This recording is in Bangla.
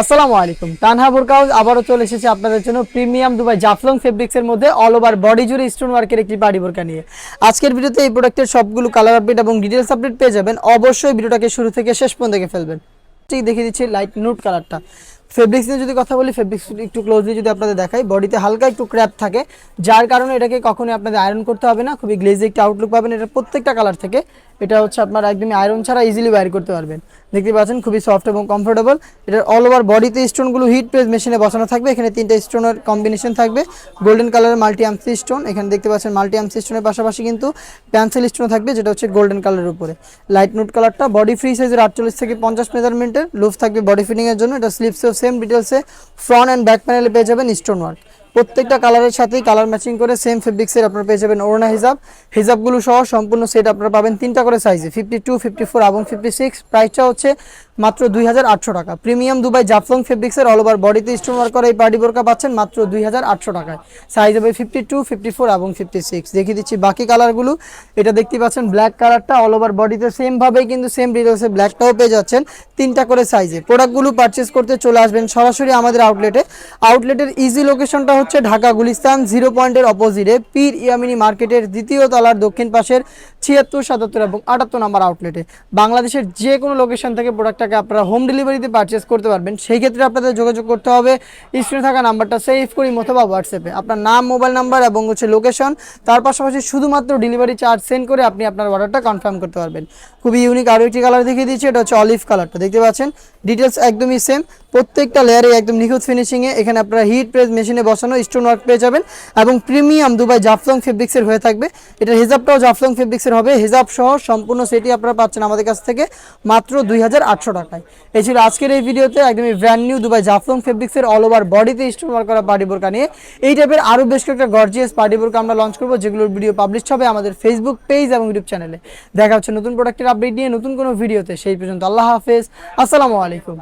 আসসালামু আলাইকুম। তানহা বোরকা হাউস আবারও চলে এসেছে আপনাদের জন্য প্রিমিয়াম দুবাই জাফলং ফেব্রিক্সের মধ্যে অল ওভার বডি জুড়ে স্টোন ওয়ার্কের একটি পার্টি বোরকা নিয়ে। আজকের ভিডিওতে এই প্রোডাক্টের সবগুলো কালার আপডেট এবং ডিটেলস আপডেট পেয়ে যাবেন। অবশ্যই ভিডিওটাকে শুরু থেকে শেষ পর্যন্ত দেখে ফেলবেন। ঠিক দেখিয়ে দিচ্ছি লাইট নুট কালারটা। ফেব্রিক্স নিয়ে যদি কথা বলি, ফেব্রিক্স একটু ক্লোজলি যদি আপনাদের দেখাই, বডিতে হালকা একটু ক্র্যাপ থাকে, যার কারণে এটাকে কখনোই আপনাদের আয়রন করতে হবে না। খুবই গ্লেজি একটা আউটলুক পাবেন এটা প্রত্যেকটা কালার থেকে। এটা হচ্ছে আপনার একদমই আয়রন ছাড়া ইজিলি ওয়্যার করতে পারবেন। দেখতে পাচ্ছেন খুবই সফট এবং কমফোর্টেবল। এটার অল ওভার বডিতে স্টোনগুলো হিট প্রেস মেশিনে বসানো থাকবে। এখানে তিনটা স্টোনের কম্বিনেশন থাকবে। গোল্ডেন কালারের মাল্টি আমসি স্টোন, এখানে দেখতে পাচ্ছেন মাল্টি আমসি স্টোনের পাশাপাশি কিন্তু পেন্সিল স্টোন থাকবে, যেটা হচ্ছে গোল্ডেন কালারের উপরে। লাইট নুট কালারটা বডি ফ্রি সাইজের 48 থেকে 50 মেজারমেন্টের লুজ থাকবে বডি ফিটিংয়ের জন্য। এটা স্লিপসেও সেম ডিটেলসে ফ্রন্ট অ্যান্ড ব্যাক প্যানেলে পেয়ে যাবেন স্টোন ওয়ার্ক। প্রত্যেকটা কালারের সাথেই কালার ম্যাচিং করে সেম ফেব্রিক্সের আপনারা পেয়ে যাবেন ওড়না হিজাবগুলো সহ সম্পূর্ণ সেট আপনারা পাবেন তিনটা করে সাইজে, 52, 54 এবং 56। প্রাইসটা হচ্ছে মাত্র 2800 টাকা। প্রিমিয়াম দুবাই জাফলং ফেব্রিক্সের অল ওভার বডিতে স্টোন ওয়ার্ক করা এই পার্টি বোরকা পাচ্ছেন মাত্র 2800 টাকায়। সাইজ হবে 52, 54 এবং 56। দেখিয়ে দিচ্ছি বাকি কালারগুলো। এটা দেখতে পাচ্ছেন ব্ল্যাক কালারটা অল ওভার বডিতে সেম ভাবেই কিন্তু সেম ডিটেলসে ব্ল্যাকটাও পেয়ে যাচ্ছেন তিনটা করে সাইজে। প্রোডাক্টগুলো পারচেস করতে চলে আসবেন সরাসরি আমাদের আউটলেটের ইজি লোকেশনটা হচ্ছে ঢাকা গুলিস্তান 0 পয়েন্টের অপোজিটে পীর ইয়ামিনী মার্কেটের দ্বিতীয় তলার দক্ষিণ পাশের 76, 77 এবং 78 নম্বর আউটলেটে। বাংলাদেশের যে কোনো লোকেশন থেকে প্রোডাক্টটাকে আপনারা হোম ডেলিভারিতে পারচেস করতে পারবেন। সেই ক্ষেত্রে আপনাদের যোগাযোগ করতে হবে স্ক্রিনে থাকা নাম্বারটা সেভ করি অথবা হোয়াটসঅ্যাপে আপনার নাম, মোবাইল নাম্বার এবং হচ্ছে লোকেশন, তার পাশাপাশি শুধুমাত্র ডেলিভারি চার্জ সেন্ড করে আপনি আপনার অর্ডারটা কনফার্ম করতে পারবেন। খুবই ইউনিক আরও একটি কালার দেখিয়ে দিচ্ছি, এটা হচ্ছে অলিভ কালারটা। দেখতে পাচ্ছেন ডিটেলস একদমই সেম, প্রত্যেকটা লেয়ারে একদম নিখুঁত ফিনিশিংয়ে। এখানে আপনারা হিট প্রেস মেশিনে বসানো স্টোন ওয়ার্ক পেয়ে যাবেন এবং প্রিমিয়াম দুবাই জাফলং ফেব্রিক্সের হয়ে থাকবে। এটার হিজাবটাও জাফলং ফেব্রিক্সের হবে, হিজাব সহ সম্পূর্ণ সেটি আপনারা পাচ্ছেন আমাদের কাছ থেকে মাত্র 2800 টাকায়। এই ছিল আজকের এই ভিডিওতে একদমই ব্র্যান্ড নিউ দুবাই জাফলং ফেব্রিক্সের অল ওভার বডিতে স্টোন ওয়ার্ক করা পার্টি বোরকা নিয়ে। এই টাইপের আরও বেশ কয়েকটা গর্জিয়াস পার্টি বোরকা আমরা লঞ্চ করবো, যেগুলোর ভিডিও পাবলিশ হবে আমাদের ফেসবুক পেজ এবং ইউটিউব চ্যানেলে। দেখা হচ্ছে নতুন প্রোডাক্টের আপডেট নিয়ে নতুন কোনো ভিডিওতে। সেই পর্যন্ত আল্লাহ হাফেজ, আসসালামু আলাইকুম।